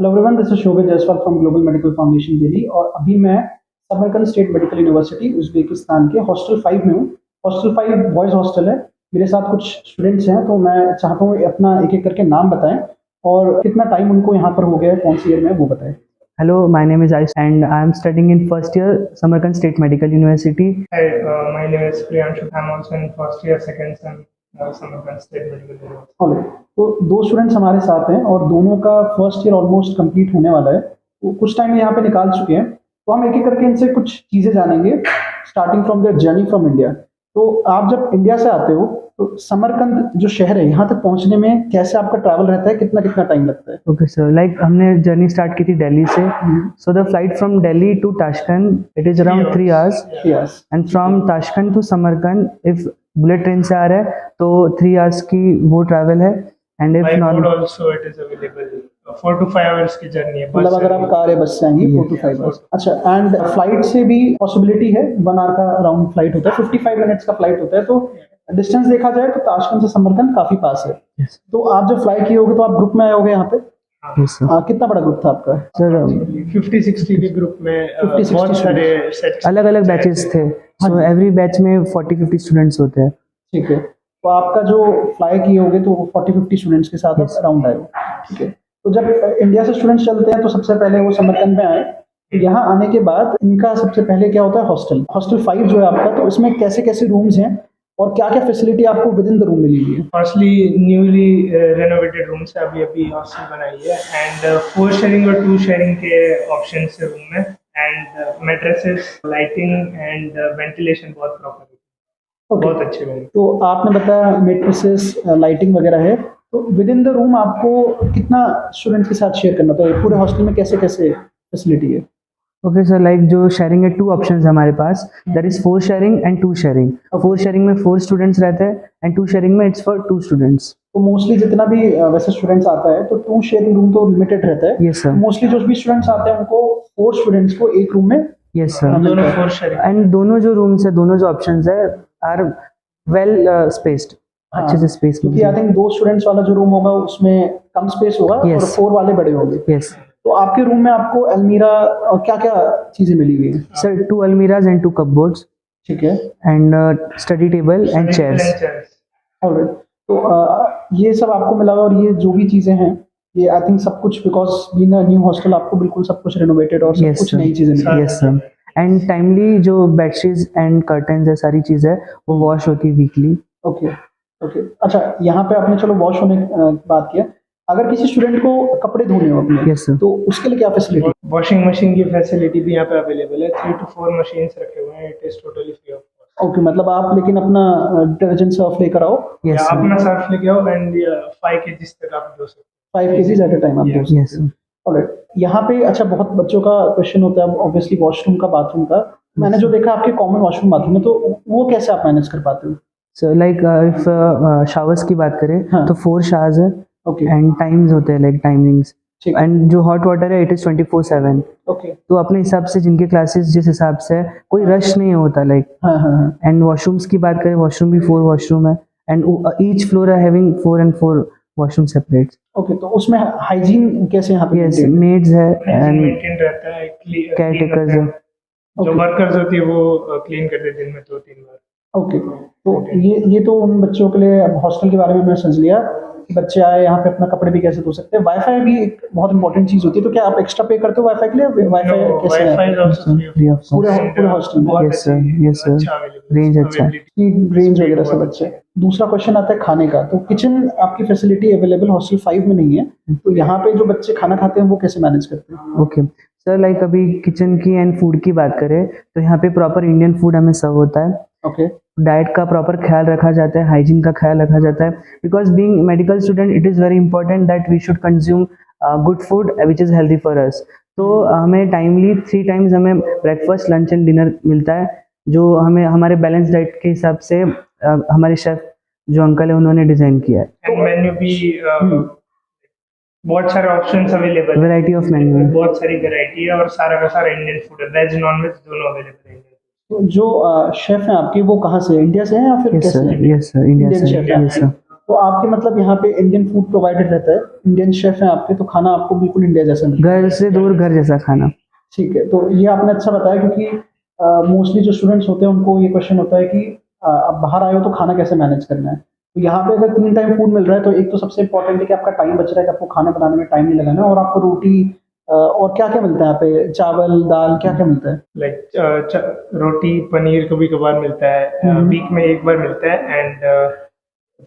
Hello everyone, this is Shobhit Jaiswal from global medical foundation Delhi और अभी मैं Samarkand state medical university Uzbekistan के hostel 5 में हूँ। हॉस्टल 5 बॉयज़ हॉस्टल है। मेरे साथ कुछ स्टूडेंट्स हैं, तो मैं चाहता हूँ अपना एक-एक करके नाम बताएँ और कितना टाइम उनको यहाँ पर हो गया है, कौन सी ईयर में वो बताएँ। Hello, my name is Ayush and I am studying in first year Samarkand State Medical University. Hi, my name is Priyanshu. I'm also in first year, second sem, Samarkand State Medical University. Alright, तो 2 students हमारे साथ हैं और दोनों का first year almost complete होने वाला है। वो कुछ टाइम यहाँ पे निकाल चुके हैं, तो हम एक-एक करके इनसे कुछ चीज़ें जानेंगे, starting from their journey from India. तो आप जब इंडिया से आते हो, तो समरकंद जो शहर है, यहाँ तक पहुँचने में कैसे आपका ट्रैवल रहता है, कितना-कितना टाइम लगता है? Okay, sir. Like हमने जर्नी स्टार्ट की थी दिल्ली से. So the flight from Delhi to Tashkent it is around 3 hours. Yes, And from Tashkent to Samarkand if bullet train से आ रहा है तो 3 hours की वो ट्रैवल है. And if By road not, also it is available. 4 to 5 hours की journey है. मतलब अगर आप कार या बस से आएंगे 4 to 5 आवर्स। अच्छा, एंड फ्लाइट से भी पॉसिबिलिटी है, 1 आवर का अराउंड फ्लाइट होता है, 55 मिनट्स का फ्लाइट होता है। तो डिस्टेंस देखा जाए तो ताशकंद से समरकंद काफी पास है। yes, तो आप जब फ्लाई किए होगे तो आप ग्रुप में आए होगे यहाँ पे। yes sir. कितना बड़ा ग्रुप था आपका? Sir, 50-60 के ग्रुप में 50-60 बहुत सारे सेक्शन अलग अलग बैचेस थे. So every बैच में 40-50 स्टूडेंट्स होते हैं. ठीक है, तो आपका जो फ्लाई किए होगे तो 40-50 स्टूडेंट्स के साथ Yes. अराउंड आए हो। ठीक है, तो जब इंडिया से स्टूडेंट्स चलते हैं तो सबसे पहले वो समरकंद में आए। यहाँ आने के बाद इनका सबसे पहले क्या होता है, हॉस्टल 5 जो है आपका, तो इसमें कैसे कैसे रूम्स हैं और क्या क्या फैसिलिटी आपको विद इन द रूम मिली हुई है? फर्स्टली न्यूली रेनोवेटेड रूम से अभी हॉस्टल बनाई है एंड 4 शेयरिंग और 2 शेयरिंग के ऑप्शन है रूम में and mattresses, lighting and ventilation बहुत प्रॉपर है. Okay. बहुत अच्छे रूम. तो आपने बताया मेट्रेसेस, लाइटिंग वगैरह है, तो विद इन द रूम आपको कितना स्टूडेंट्स के साथ शेयर करना होता है? पूरे हॉस्टल में कैसे कैसे फैसिलिटी है? ओके सर, लाइक जो शेयरिंग है 2 ऑप्शंस हमारे पास. That is 4 sharing and 2 sharing. 4 sharing में 4 स्टूडेंट्स रहते हैं एंड 2 शेयरिंग में इट्स फॉर 2 स्टूडेंट्स. तो मोस्टली जितना भी वैसे स्टूडेंट्स आता है तो 2 शेयरिंग रूम तो लिमिटेड रहता है। Yes sir. मोस्टली जो भी स्टूडेंट्स आते हैं उनको 4 स्टूडेंट्स को एक रूम में यस सर. दोनों 4 शेयरिंग एंड दोनों जो रूम्स है, दोनों जो ऑप्शंस है आर वेल स्पेस्ड. अच्छे से स्पेस क्योंकि आई थिंक 2 स्टूडेंट्स वाला जो रूम होगा उसमें कम स्पेस होगा और Yes. 4 वाले बड़े होंगे। यस तो आपके रूम में आपको अलमीरा और क्या क्या चीजें मिली हुई है? सर. 2 अलमीराज एंड 2 कपबोर्ड्स ठीक है, and study table and chairs. Alright. तो ये सब आपको मिला हुआ और ये जो भी चीजें हैं ये आई थिंक सब कुछ because being a new hostel आपको बिल्कुल सब कुछ रेनोवेटेड और सब Yes, कुछ sir. नई चीजें मिली। Yes sir. एंड टाइमली जो बेडशीट्स एंड कर्टन्स है, सारी चीज़ है वो वॉश होती है वीकली. Okay okay. अच्छा, यहाँ पे आपने चलो वॉश होने की बात किया, अगर किसी स्टूडेंट को कपड़े धोने हो अपने, Yes, sir. तो उसके लिए क्या फैसिलिटी? वॉशिंग मशीन की फैसिलिटी भी यहाँ पे अवेलेबल है. 3 to 4 मशीन्स रखे हुए हैं. It is totally free of cost. Okay, मतलब आप लेकिन अपना डिटर्जेंट सर्फ लेकर आओ, यस या सर. अपना सर्फ लेके आओ एंड 5 kg तक आप धो सकते 5 kg एट अ टाइम आप धो सकते यस हो। सर. ऑलराइट, यहाँ पे अच्छा बहुत बच्चों का क्वेश्चन होता है ऑब्वियसली वॉशरूम का, बाथरूम का। मैंने जो देखा आपके कॉमन वॉशरूम बाथरूम है, तो वो कैसे आप मैनेज कर पाते हो? सो लाइक इफ शावर्स की बात करें हाँ. तो 4 शावर्स है ओके एंड टाइम्स होते हैं, लाइक टाइमिंग्स. ठीक, एंड जो हॉट वाटर है इट इज 24/7. ओके, तो अपने हिसाब से जिनके क्लासेस जिस हिसाब से है, कोई रश नहीं होता लाइक. हाँ हाँ हाँ, एंड वॉशरूम्स की बात करें, वॉशरूम भी 4 वॉशरूम है एंड ईच फ्लोर है having 4 and 4 washroom separate. Okay. तो उसमें हाइजीन कैसे यहाँ पे यस, maintain है? मेड्स है हैं. एंड मेंटेन रहता है. केयर टेकर्स है. जो वर्कर्स होती है वो क्लीन करते हैं दिन में 2-3 बार. ओके, तो ये तो उन बच्चों के लिए हॉस्टल के बारे में मैं समझ लिया कि बच्चे आए यहाँ पे अपना कपड़े भी कैसे धो सकते हैं। वाईफाई भी एक बहुत इंपॉर्टेंट चीज़ होती है, तो क्या आप एक्स्ट्रा पे करते हो वाईफाई के लिए? वाईफाई कैसे है? Wifi is also free of पूरे हॉस्टल में? Yes, sir. Yes, sir. Range अच्छा है. रेंज वगैरह सब अच्छे है। दूसरा क्वेश्चन आता है खाने का, तो किचन आपकी फैसिलिटी अवेलेबल हॉस्टल 5 में नहीं है, तो यहाँ पे जो बच्चे खाना खाते हैं वो कैसे मैनेज करते हैं? ओके सर, लाइक अभी किचन की एंड फूड की बात करें तो यहाँ पे प्रॉपर इंडियन फूड हमें सर्व होता है. ओके, डाइट का प्रॉपर ख्याल रखा जाता है, हाइजीन का ख्याल रखा जाता है. Because being medical student it is very important that we should consume good food which is healthy for us. तो हमें टाइमली 3 टाइम्स हमें ब्रेकफास्ट, लंच एंड डिनर मिलता है, जो हमें हमारे बैलेंस डाइट के हिसाब से हमारे शेफ जो अंकल है उन्होंने डिज़ाइन किया है. एंड मेन्यू भी बहुत सारे ऑप्शंस अवेलेबल है. वैरायटी ऑफ मेन्यू है. बहुत सारी वैरायटी है और सारा का सारा इंडियन फूड है. वेज नॉन वेज दोनों अवेलेबल है. तो जो शेफ हैं आपके वो कहाँ से, इंडिया से हैं या फिर यस कैसे सर. हैं? यस सर, इंडिया Indian से. chef है. Yes sir. तो आपके मतलब यहाँ पे इंडियन फूड प्रोवाइडेड रहता है, इंडियन शेफ हैं आपके, तो खाना आपको बिल्कुल इंडिया जैसा मिलता है। घर से दूर घर जैसा खाना। ठीक है, तो ये आपने अच्छा बताया, क्योंकि मोस्टली जो स्टूडेंट्स होते हैं उनको ये क्वेश्चन होता है कि अब बाहर आए हो तो खाना कैसे मैनेज करना है। तो यहाँ पे अगर 3 टाइम फूड मिल रहा है तो एक तो सबसे इंपॉर्टेंट है कि आपका टाइम बच रहा है, कि आपको खाना बनाने में टाइम नहीं लगाना, और आपको रोटी और क्या क्या मिलता है यहाँ पे, चावल दाल क्या क्या मिलता है? लाइक रोटी पनीर कभी कभार मिलता है, वीक में एक बार मिलता है, एंड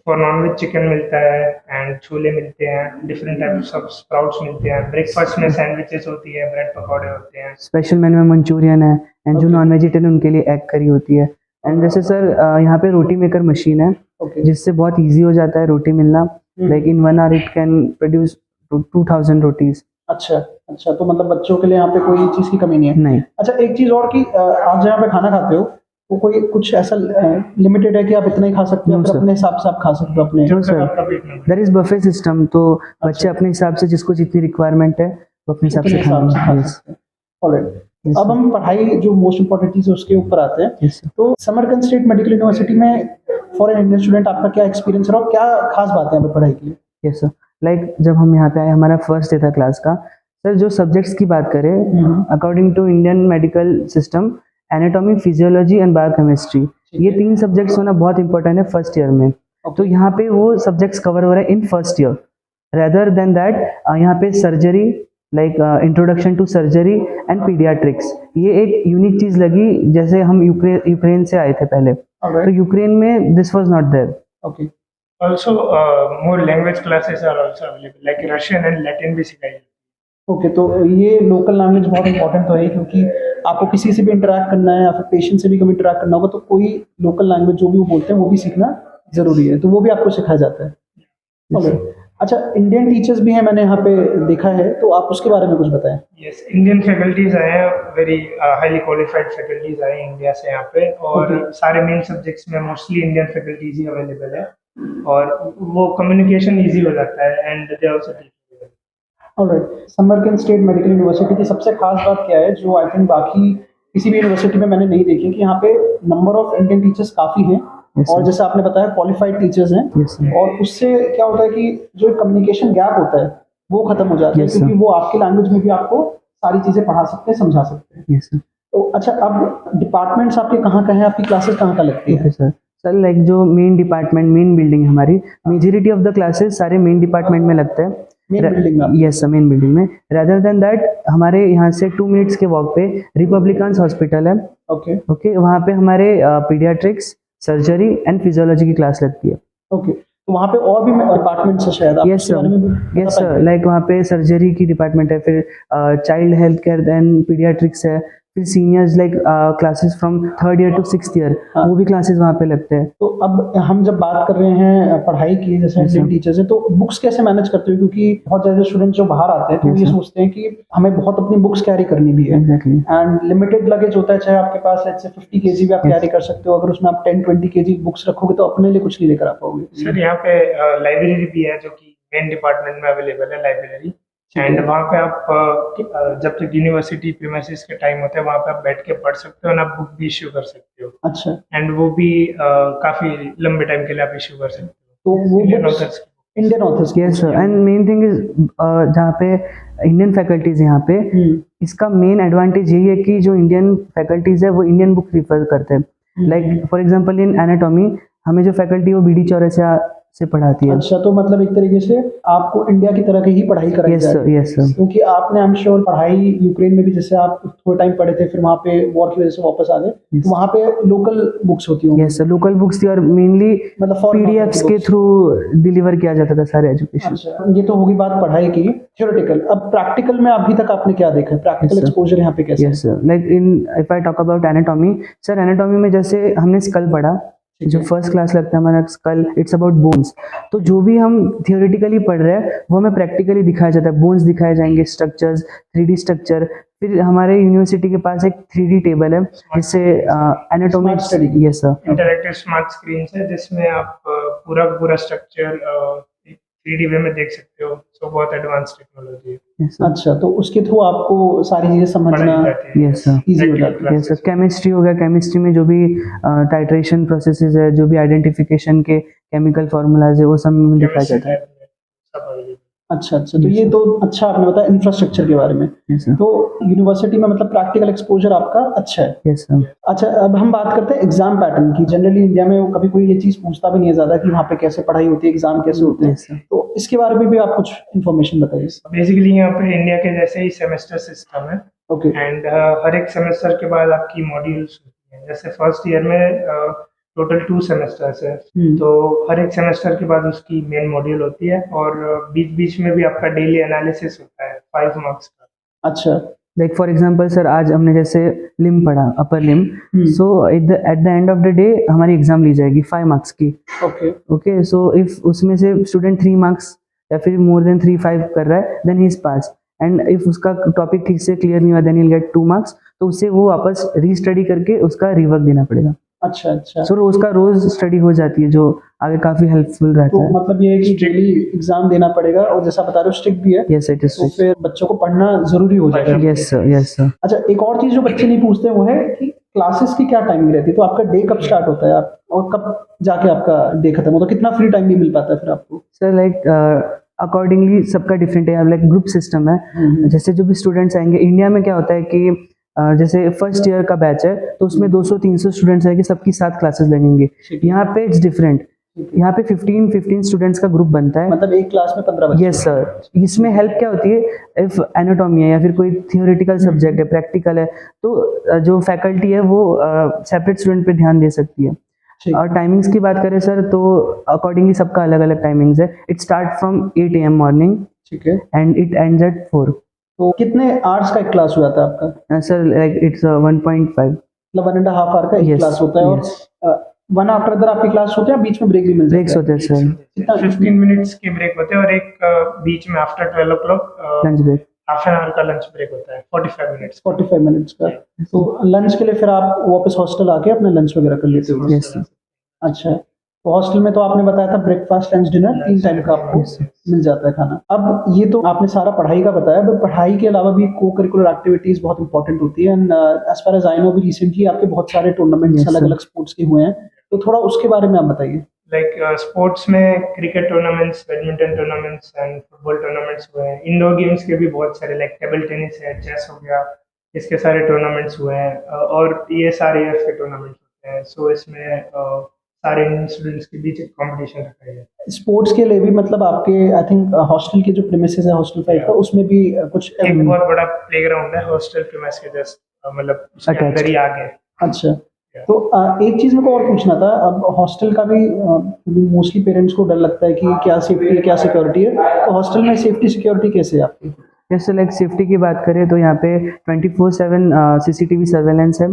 फॉर नॉनवेज चिकन मिलता है, एंड छोले मिलते हैं, डिफरेंट टाइप्स ऑफ स्प्राउट्स मिलते हैं, ब्रेकफास्ट में सैंडविचेस होती है, ब्रेड पकौड़े होते हैं। स्पेशल मेन्यू में मंचूरियन है, एंड जो Okay. नॉन वेजिटेरियन उनके लिए एग करी होती है। एंड जैसे सर यहाँ पे रोटी मेकर मशीन है, ओके। जिससे बहुत इजी हो जाता है रोटी मिलना। Like in 1 hour it can produce 2000 rotis. अच्छा अच्छा, तो मतलब बच्चों के लिए यहाँ पे कोई चीज़ की कमी नहीं है। नहीं। अच्छा, एक चीज़ और कि आप जहाँ पे खाना खाते हो वो कोई कुछ ऐसा लिमिटेड है कि आप इतना ही खा सकते हो, No, फिर sir. अपने हिसाब से आप खा सकते हो अपने? No, sir. आपका पेट में देयर इज बफे सिस्टम, तो बच्चे अपने हिसाब से जिसको जितनी रिक्वायरमेंट है वो अपने हिसाब अपने से हिसाब से खा खाएंगे। सकते हैं। ऑलराइट, Yes, अब हम पढ़ाई जो मोस्ट इम्पोर्टेंट चीज़ है उसके ऊपर आते हैं। Yes, sir. तो समरकंद स्टेट मेडिकल यूनिवर्सिटी में फॉर एन इंडियन स्टूडेंट आपका क्या एक्सपीरियंस रहा और क्या खास बात है यहाँ पे पढ़ाई के लिए? यस सर, लाइक जब हम यहाँ पे आए, हमारा फर्स्ट डे था क्लास का। सर जो सब्जेक्ट्स की बात करें, according to Indian medical system, anatomy, physiology and biochemistry, ये 3 सब्जेक्ट्स होना बहुत इंपॉर्टेंट है फर्स्ट ईयर में। तो यहाँ पे वो सब्जेक्ट्स कवर हो रहे हैं in first year. Rather than that यहाँ पे surgery, like introduction to surgery and paediatrics, ये एक यूनिक चीज़ लगी। जैसे हम यूक्रेन से आए थे पहले, तो यूक्रेन में this was not there. Okay. Also, more language classes are also available, like Russian and Latin भी सिखाई जाती है। ओके, तो ये लोकल लैंग्वेज बहुत इंपॉर्टेंट तो है, क्योंकि आपको किसी से भी इंटरेक्ट करना है या फिर पेशेंट से भी कभी इंटरेक्ट करना होगा तो कोई लोकल लैंग्वेज जो भी वो बोलते हैं वो भी सीखना ज़रूरी है, तो वो भी आपको सिखाया जाता है। ओके। अच्छा, इंडियन टीचर्स भी हैं मैंने यहाँ पे देखा है, तो आप उसके बारे में कुछ बताएं। Yes, इंडियन फैकल्टीज आए हैं, वेरी हाईली क्वालिफाइड फैकल्टीज आए हैं इंडिया से यहाँ पे, और सारे मेन सब्जेक्ट्स में मोस्टली इंडियन फैकल्टीज ही अवेलेबल है, और वो कम्युनिकेशन इजी हो जाता है, and they also teach. Alright, Samarkand state medical university की सबसे खास बात क्या है जो आई थिंक बाकी किसी भी यूनिवर्सिटी में मैंने नहीं देखी, कि यहाँ पे नंबर ऑफ इंडियन टीचर्स काफ़ी हैं, Yes, और sir. जैसे आपने बताया क्वालिफाइड टीचर्स हैं, Yes, sir. और उससे क्या होता है कि जो कम्युनिकेशन गैप होता है वो खत्म हो जाता है, Yes, sir. क्योंकि वो आपकी लैंग्वेज में भी आपको सारी चीज़ें पढ़ा सकते हैं, समझा सकते हैं। Yes sir. तो अच्छा, अब डिपार्टमेंट्स आपके कहाँ कहाँ हैं, आपकी क्लासेस कहाँ कहाँ लगती ओके है? सर। सर लाइक जो मेन डिपार्टमेंट, मेन बिल्डिंग हमारी, मेजोरिटी ऑफ द क्लासेस सारे मेन डिपार्टमेंट में लगते हैं। मेन बिल्डिंग में? यस सर, मेन बिल्डिंग में। रेदर देन दैट हमारे यहाँ से 2 मिनट्स के वॉक पे रिपब्लिकन्स हॉस्पिटल है। ओके ओके, वहाँ पे हमारे पीडियाट्रिक्स, सर्जरी एंड फिजियोलॉजी की क्लास लगती है। ओके, तो वहाँ पे और भी डिपार्टमेंट्स है शायद, आप यस उसके बारे में भी सर, बता यस सर, पाएंगे? लाइक वहाँ पे सर्जरी की डिपार्टमेंट है, फिर child health care and paediatrics है, फिर seniors like classes from 3rd year to 6th year, हाँ। वो भी क्लासेस वहाँ पे लगते हैं। तो अब हम जब बात कर रहे हैं पढ़ाई की, जैसे Yes, इंडियन sir. टीचर्स हैं, तो बुक्स कैसे मैनेज करते हो? क्योंकि बहुत ज़्यादा स्टूडेंट जो बाहर आते हैं तो Yes, ये sir. सोचते हैं कि हमें बहुत अपनी बुक्स कैरी करनी भी है, एग्जैक्टली। एंड लिमिटेड लगेज होता है, चाहे आपके पास ऐसे 50 kg भी आप Yes. कैरी कर सकते हो, अगर उसमें आप 10-20 kg बुक्स रखोगे तो अपने लिए कुछ नहीं लेकर आ पाओगे। सर यहाँ पे लाइब्रेरी भी है, जो कि मेन डिपार्टमेंट में अवेलेबल है लाइब्रेरी, एंड वहाँ पे आप जब तक यूनिवर्सिटी प्रीमाइसेस के टाइम होता है वहाँ पे आप बैठ के पढ़ सकते हो, और आप बुक भी इश्यू कर सकते हो, अच्छा, एंड वो भी काफी लंबे टाइम के लिए आप इश्यू कर सकते हो। तो वो Indian books authors Indian authors की yes sir, and main thing is जहाँ पे इंडियन फैकल्टीज यहाँ पे, इसका मेन एडवांटेज यही है कि जो इंडियन फैकल्टीज है वो इंडियन बुक प्रीफर करते हैं। Like for example in anatomy हमें जो फैकल्टी वो BD चौरसिया से पढ़ाती है। अच्छा, तो मतलब एक तरीके से आपको इंडिया की तरह की ही पढ़ाई कराई यस जा सर, रही है, यस सर। क्योंकि आपने आई एम श्योर पढ़ाई यूक्रेन में भी, जैसे आप थोड़ा टाइम पढ़े थे फिर वहाँ पे वॉर की वजह से वापस आ गए, Yes. तो वहाँ पे लोकल बुक्स होती होंगी, यस सर, लोकल बुक्स थी और मेनली मतलब foreign PDFs author के books. थ्रू डिलीवर किया जाता था सारे एजुकेशन। अच्छा, ये तो होगी बात पढ़ाई की, थ्योरेटिकल। अब प्रैक्टिकल में अभी तक आपने क्या देखा है, प्रैक्टिकल Yes, sir. एक्सपोजर यहाँ पे कैसे? Yes sir, like in if I talk about anatomy, sir anatomy में जैसे हमने स्कल पढ़ा, जो फर्स्ट क्लास लगता है हमारा स्कल, इट्स अबाउट बोन्स। तो जो भी हम थियोरेटिकली पढ़ रहे हैं वो हमें प्रैक्टिकली दिखाया जाता है, बोन्स दिखाए जाएंगे, स्ट्रक्चर्स, 3D स्ट्रक्चर। फिर हमारे यूनिवर्सिटी के पास एक 3D टेबल है जिससे anatomy, Smart study. Yes sir, interactive smart screen है, जिसमें आप पूरा स्ट्रक्चर 3D वे में देख सकते हो, सो बहुत एडवांस टेक्नोलॉजी है। यस सर, अच्छा, तो उसके थ्रू आपको सारी चीजें समझना पढ़ाई जाती है। यस सर, ईजी हो जाता है। Yes sir. केमिस्ट्री हो गया, केमिस्ट्री में जो भी टाइट्रेशन प्रोसेसेस है, जो भी आइडेंटिफिकेशन के केमिकल फार्मूलाज है वो सब में दिखाया जाता है। सब available। अच्छा अच्छा, तो ये तो अच्छा आपने बताया इंफ्रास्ट्रक्चर के बारे में। Yes sir. तो यूनिवर्सिटी में मतलब प्रैक्टिकल एक्सपोजर आपका अच्छा है। Yes sir. अच्छा, अब हम बात करते हैं एग्जाम पैटर्न की। जनरली इंडिया में कभी कोई ये चीज़ पूछता भी नहीं है ज़्यादा कि वहाँ पे कैसे पढ़ाई होती है, एग्जाम कैसे होते हैं। Yes sir. तो इसके बारे में भी आप कुछ इन्फॉर्मेशन बताइए। बेसिकली यहाँ पे इंडिया के जैसे ही सेमेस्टर सिस्टम है ओके। एंड हर एक सेमेस्टर के बाद आपकी मॉड्यूल्स होती हैं। जैसे फर्स्ट ईयर में टोटल 2 सेमेस्टर्स है, तो हर एक सेमेस्टर के बाद उसकी मेन मॉड्यूल होती है और बीच बीच में भी आपका डेली एनालिसिस होता है 5 मार्क्स का। अच्छा। लाइक फॉर एग्जांपल सर, आज हमने जैसे लिम पढ़ा, upper lim, so at the end of the day हमारी एग्जाम ली जाएगी 5 मार्क्स की। ओके। ओके, सो इफ उसमें से स्टूडेंट 3 मार्क्स या फिर मोर देन 3-5 कर रहा है, then he is pass. And if उसका टॉपिक ठीक से क्लियर नहीं हुआ, then he will get 2 marks. तो उससे वो वापस रीस्टडी करके उसका रिवर्क देना पड़ेगा। अच्छा अच्छा। सो रोज का रोज स्टडी हो जाती है, जो आगे काफी हेल्पफुल रहता तो है। मतलब ये है कि डेली एग्जाम देना पड़ेगा और जैसा बता रहे हो स्ट्रिक्ट भी है। Yes it is. तो फिर बच्चों को पढ़ना जरूरी हो जाएगा। Yes sir, yes sir. अच्छा, एक और चीज जो बच्चे नहीं पूछते वो है कि क्लासेस की क्या टाइमिंग रहती है। तो आपका डे कब स्टार्ट होता है, आप और कब जाके आपका डे खत्म होता है, कितना फ्री टाइम भी मिल पाता है फिर आपको? सर लाइक अकॉर्डिंगली सबका डिफरेंट है। लाइक ग्रुप सिस्टम है। जैसे जो भी स्टूडेंट्स आएंगे, इंडिया में क्या होता है कि जैसे फर्स्ट ईयर का बैच है तो उसमें 200-300 स्टूडेंट्स आएंगे, सबकी 7 क्लासेस लगेंगे। यहाँ पे इट्स डिफरेंट। यहाँ पे 15 स्टूडेंट्स का ग्रुप बनता है। मतलब एक क्लास में 15 बच्चे? Yes sir. इसमें हेल्प क्या होती है, इफ एनाटॉमी है या फिर कोई थियोरेटिकल सब्जेक्ट है, प्रैक्टिकल है, तो जो फैकल्टी है वो सेपरेट स्टूडेंट पे ध्यान दे सकती है। और टाइमिंग्स की बात करें सर, तो अकॉर्डिंगली सबका अलग अलग टाइमिंग्स है। It start from 8 AM morning, ठीक है, एंड इट एंड्स एट 4। तो कितने आवर्स का एक क्लास हो जाता है आपका? सर लाइक इट्स 1.5, मतलब 1.5 आवर का एक क्लास होता है। और 1 आफ्टर अदर आपकी क्लास होते हैं, बीच में ब्रेक भी मिल ब्रेक्स होते हैं सर। कितना? 15 मिनट्स के ब्रेक होते हैं और एक बीच में after 12 o'clock lunch break, half an hour का लंच ब्रेक होता है 45 मिनट्स। 45 मिनट्स का। तो लंच के लिए फिर आप वापस हॉस्टल आके अपना लंच वगैरह कर लेते हो? Yes sir. अच्छा, तो हॉस्टल में तो आपने बताया था ब्रेकफास्ट लंच डिनर 3 टाइम का आपको मिल जाता है खाना। अब ये तो आपने सारा पढ़ाई का बताया, बट पढ़ाई के अलावा भी को करिकुलर एक्टिविटीज बहुत इंपॉर्टेंट होती है। And as far as I know, भी रिसेंटली आपके बहुत सारे टूर्नामेंट्स अलग अलग स्पोर्ट्स के हुए हैं, तो थोड़ा उसके बारे में आप बताइए। लाइक स्पोर्ट्स में cricket tournaments, badminton tournaments and football tournaments हुए हैं। इंडोर गेम्स के भी बहुत सारे, लाइक टेबल टेनिस है, चेस हो गया, इसके सारे टूर्नामेंट्स हुए हैं और ये सारे ईयर्स के टूर्नामेंट्स होते हैं। सो इसमें सारे इंडियन स्टूडेंट्स के बीच एक कंपटीशन रखा गया है। स्पोर्ट्स के लिए भी मतलब आपके आई थिंक हॉस्टल के जो प्रीमिसेस है हॉस्टल 5 का, उसमें भी कुछ एक बहुत बड़ा प्लेग्राउंड है हॉस्टल प्रीमिस के जस्ट मतलब उसके अंदर ही आगे। अच्छा, तो एक चीज मेरे को और पूछना था। अब हॉस्टल का भी मोस्टली पेरेंट्स को डर लगता है कि क्या सेफ्टी है क्या सिक्योरिटी है, तो हॉस्टल में सेफ्टी सिक्योरिटी कैसे है आपकी? जैसे लाइक सेफ्टी की बात करें तो यहाँ पे 24/7 CCTV सर्वेलेंस है।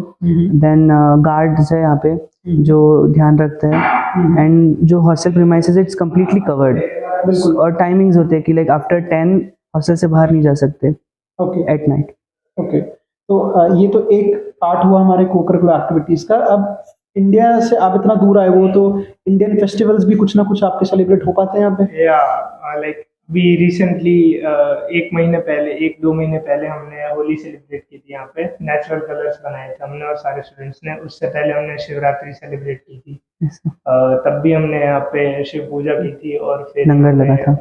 देन गार्ड्स है यहाँ पे जो ध्यान रखते हैं। एंड जो हॉस्टल प्रीमाइसेस है इट्स कम्प्लीटली कवर्ड। बिल्कुल। और टाइमिंग्स होते हैं कि लाइक आफ्टर 10 हॉस्टल से बाहर नहीं जा सकते ओके एट नाइट। ओके, तो ये तो एक पार्ट हुआ हमारे को करिकुलर एक्टिविटीज का। अब इंडिया से आप इतना दूर आए हो, तो इंडियन फेस्टिवल्स भी कुछ ना कुछ आपके सेलिब्रेट हो पाते हैं यहाँ पे? या लाइक भी रिसेंटली 1-2 महीने पहले हमने होली सेलिब्रेट की थी यहाँ पे। नेचुरल कलर्स बनाए थे हमने और सारे स्टूडेंट्स ने। उससे पहले हमने शिवरात्रि सेलिब्रेट की थी। तब भी हमने यहाँ पे शिव पूजा की थी और फिर लंगर लगा था।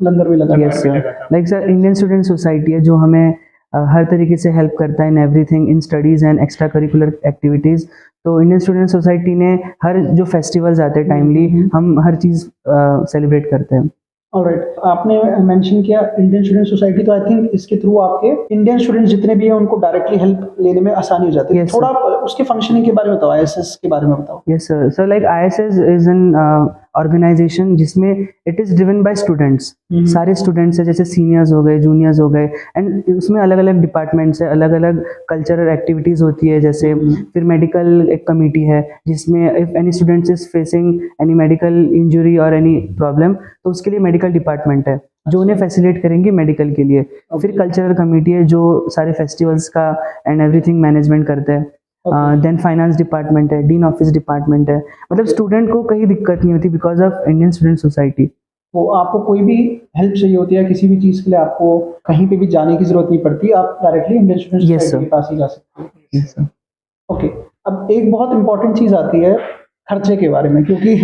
लंगर भी लगा? Yes sir. Like sir, Indian student society है जो हमें हर तरीके से हेल्प करता है in everything, in studies and extra curricular activities. तो इंडियन स्टूडेंट सोसाइटी ने हर जो फेस्टिवल्स आते हैं टाइमली, हम हर चीज़ सेलिब्रेट करते हैं। ऑलराइट, आपने मेंशन किया इंडियन स्टूडेंट सोसाइटी, तो आई थिंक इसके थ्रू आपके इंडियन स्टूडेंट्स जितने भी हैं उनको डायरेक्टली हेल्प लेने में आसानी हो जाती है। Yes, थोड़ा उसके फंक्शनिंग के बारे में बताओ, ISS के बारे में बताओ। Yes sir. Sir like ISS is an organisation जिसमें it is driven by students. सारे स्टूडेंट्स है, जैसे सीनियर्स हो गए, जूनियर्स हो गए, एंड उसमें अलग अलग डिपार्टमेंट्स है, अलग अलग कल्चरल एक्टिविटीज़ होती है। जैसे फिर मेडिकल एक कमेटी है जिसमें if any students is facing any medical injury और एनी प्रॉब्लम, तो उसके लिए मेडिकल डिपार्टमेंट है जो उन्हें फैसिलिटेट करेंगे मेडिकल के लिए। फिर कल्चरल कमेटी है जो सारे फेस्टिवल्स का एंड एवरीथिंग मैनेजमेंट करते हैं। देन फाइनेंस डिपार्टमेंट है, डीन ऑफिस डिपार्टमेंट है। मतलब स्टूडेंट को कहीं दिक्कत नहीं होती because of Indian student society. तो आपको कोई भी हेल्प चाहिए होती है किसी भी चीज़ के लिए, आपको कहीं पे भी जाने की जरूरत नहीं पड़ती, आप डायरेक्टली इंडियन स्टूडेंट सोसाइटी के पास ही जा सकते हैं? Yes sir. ओके, अब एक बहुत इंपॉर्टेंट चीज़ आती है खर्चे के बारे में, क्योंकि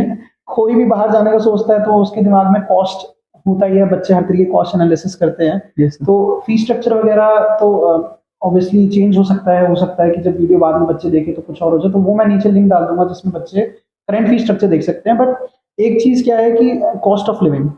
कोई भी बाहर जाने का सोचता है तो उसके दिमाग में कॉस्ट होता ही है, बच्चे हर तरीके कॉस्ट एनालिसिस करते हैं। Yes, sir. तो फी स्ट्रक्चर वगैरह तो ऑब्वियसली चेंज हो सकता है कि जब वीडियो बाद में बच्चे देखें तो कुछ और हो जाए, तो वो मैं नीचे लिंक डाल दूंगा जिसमें बच्चे करंट फी स्ट्रक्चर देख सकते हैं। बट एक चीज़ क्या है कि कॉस्ट ऑफ लिविंग,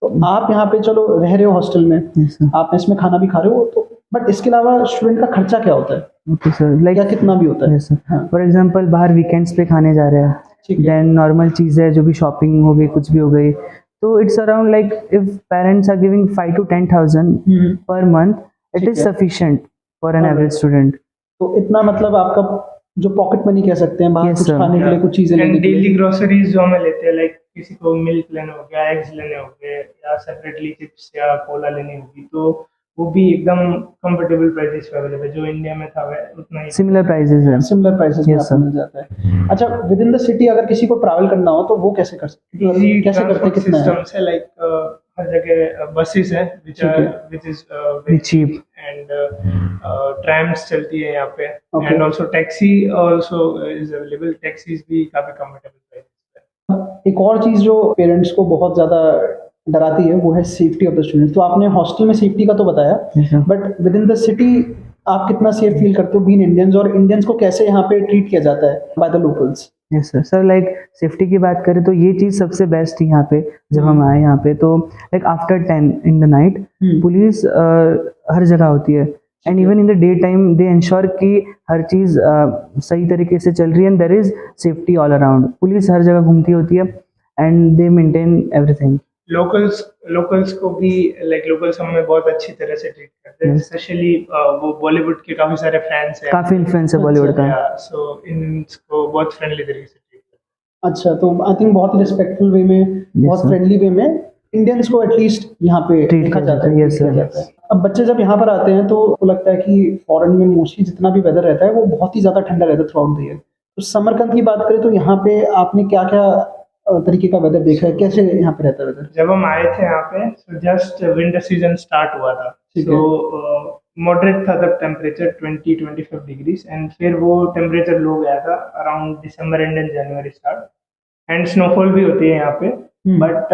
तो आप यहाँ पे चलो रह रहे हो हॉस्टल में, Yes, sir. आप इसमें खाना भी खा रहे हो, तो बट इसके अलावा स्टूडेंट का खर्चा क्या होता है, Okay, sir. Like या कितना भी होता है? yes, sir. हाँ, फॉर एग्जाम्पल बाहर वीकेंड्स पे खाने जा रहे हैं, ठीक है। देन नॉर्मल चीज़ है जो भी शॉपिंग हो गई, कुछ भी हो गई, तो it's around like if parents are giving 5 to 10,000 पर मंथ, इट ठीक इज है। Sufficient for an Alright. Average student. तो इतना मतलब आपका जो पॉकेट मनी कह सकते हैं, बाहर Yes, कुछ sir. खाने के लिए, कुछ चीज़ें लेने एंड के लिए। डेली ग्रोसरीज जो हमें लेते हैं, लाइक किसी को मिल्क लेना हो गया, एग्स लेने हो गए, या सेपरेटली चिप्स या कोला लेनी होगी, तो वो भी एकदम कंफर्टेबल प्राइसेस पे अवेलेबल है, जो इंडिया में था वह उतना ही। सिमिलर प्राइसेस है। सिमिलर प्राइसेस में Yes, आपको sir. मिल जाता है। अच्छा, विद इन द सिटी अगर किसी को ट्रैवल करना हो तो वो कैसे कर सकते हैं, इजी कैसे करते हैं, ट्रांसपोर्ट कितना है? सिस्टम्स है, लाइक हर जगह बसेस है ठीक है। Which is Very cheap. And ट्रैम्स चलती है यहाँ पे, Okay. And also taxi also is available, taxis भी काफी कंफर्टेबल प्राइस पे। एक और चीज़ जो पेरेंट्स को बहुत ज़्यादा डराती है वो है सेफ्टी ऑफ द स्टूडेंट्स। तो आपने हॉस्टल में सेफ्टी का तो बताया, Yes, sir. But with in the city आप कितना सेफ फील करते हो बीइंग इंडियंस, और इंडियंस को कैसे यहाँ पे ट्रीट किया जाता है by the locals? Yes sir. Sir like safety की बात करें तो ये चीज़ सबसे बेस्ट थी यहाँ पे। जब हम आए यहाँ पे तो like after 10 in the night police हर जगह होती है, and even in the day time they ensure कि हर चीज़ सही तरीके से चल रही है, and there is safety all around. Police हर जगह घूमती होती है and they maintain everything. Locals को भी, लाइक लोकल्स हमें बहुत अच्छी तरह से ट्रीट करते हैं, स्पेशली वो बॉलीवुड के काफी सारे फैंस हैं, काफ़ी इन्फ्लुएंस है बॉलीवुड का। सो इंडियंस को बहुत फ्रेंडली तरीके से ट्रीट करते अच्छा, तो आई थिंक बहुत ही रिस्पेक्टफुल वे में, बहुत sir. फ्रेंडली वे में इंडियंस को एटलीस्ट यहाँ पे Treat देखा किया जाता है, जाता है, yes, treat किया sir. जाता है। अब बच्चे जब यहाँ पर आते हैं तो लगता है कि फॉरेन में मोस्टली जितना भी वेदर रहता है वो बहुत ही ज़्यादा ठंडा रहता है थ्रू आउट द ईयर। तो समरकंद की बात करें तो यहाँ पे आपने क्या क्या तरीके का वेदर देखा है, कैसे यहाँ पे रहता है वेदर? जब हम आए थे यहाँ पे, so just winter season start हुआ था, ठीक सो मॉडरेट था तब टेम्परेचर 20-25 डिग्रीज, एंड फिर वो टेम्परेचर लो गया था around December and January start, and snowfall भी होती है यहाँ पे, बट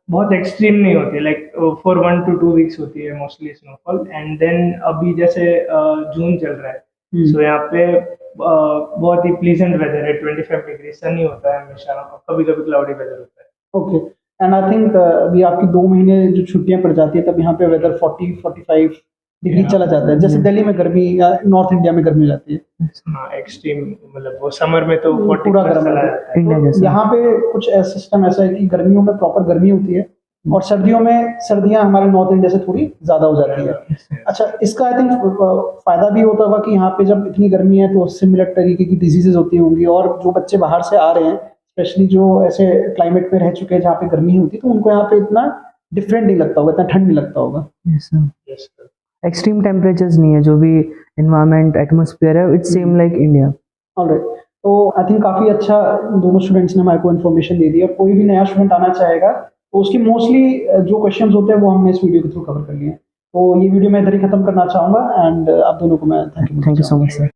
बहुत एक्सट्रीम नहीं होती, लाइक फॉर 1 to 2 वीक्स होती है मोस्टली स्नोफॉल। एंड देन अभी जैसे जून चल रहा है, सो यहाँ पे बहुत ही प्लीजेंट वेदर है, 25 डिग्री, सनी होता है हमेशा, कभी कभी क्लाउडी वेदर होता है। ओके, एंड आई थिंक अभी आपकी 2 महीने जो छुट्टियां पड़ जाती है तब यहाँ पे वेदर 40-45 डिग्री चला जाता है, जैसे दिल्ली में गर्मी या नॉर्थ इंडिया में गर्मी जाती है। हाँ, एक्सट्रीम, मतलब वो समर में तो 40 पूरा प्लस गर्म चला रहता जाता है। इंडिया तो जैसा। यहाँ पे कुछ ऐसा सिस्टम ऐसा है कि गर्मियों में प्रॉपर गर्मी होती है और सर्दियों में सर्दियाँ हमारे नॉर्थ इंडिया से थोड़ी ज़्यादा हो जाती है। अच्छा, इसका आई थिंक फ़ायदा भी होता होगा कि यहाँ पे जब इतनी गर्मी है तो सिमिलर तरीके की डिजीजेज होती होंगी, और जो बच्चे बाहर से आ रहे हैं स्पेशली जो ऐसे क्लाइमेट में रह चुके हैं जहाँ पे गर्मी होती है, तो उनको यहाँ पे इतना डिफरेंट नहीं लगता होगा, इतना ठंड नहीं लगता होगा। Yes sir. Yes, sir. Extreme temperatures नहीं है, जो भी इन्वायरमेंट एटमॉस्फेयर है it's same like India. Alright, तो आई थिंक काफ़ी अच्छा दोनों स्टूडेंट्स ने हमारे को इन्फॉर्मेशन दे दी है। कोई भी नया स्टूडेंट आना चाहेगा तो उसकी मोस्टली जो क्वेश्चंस होते हैं वो हमने इस वीडियो के थ्रू कवर कर लिए हैं। तो ये वीडियो मैं इधर ही खत्म करना चाहूँगा, एंड आप दोनों को मैं thank you so much sir.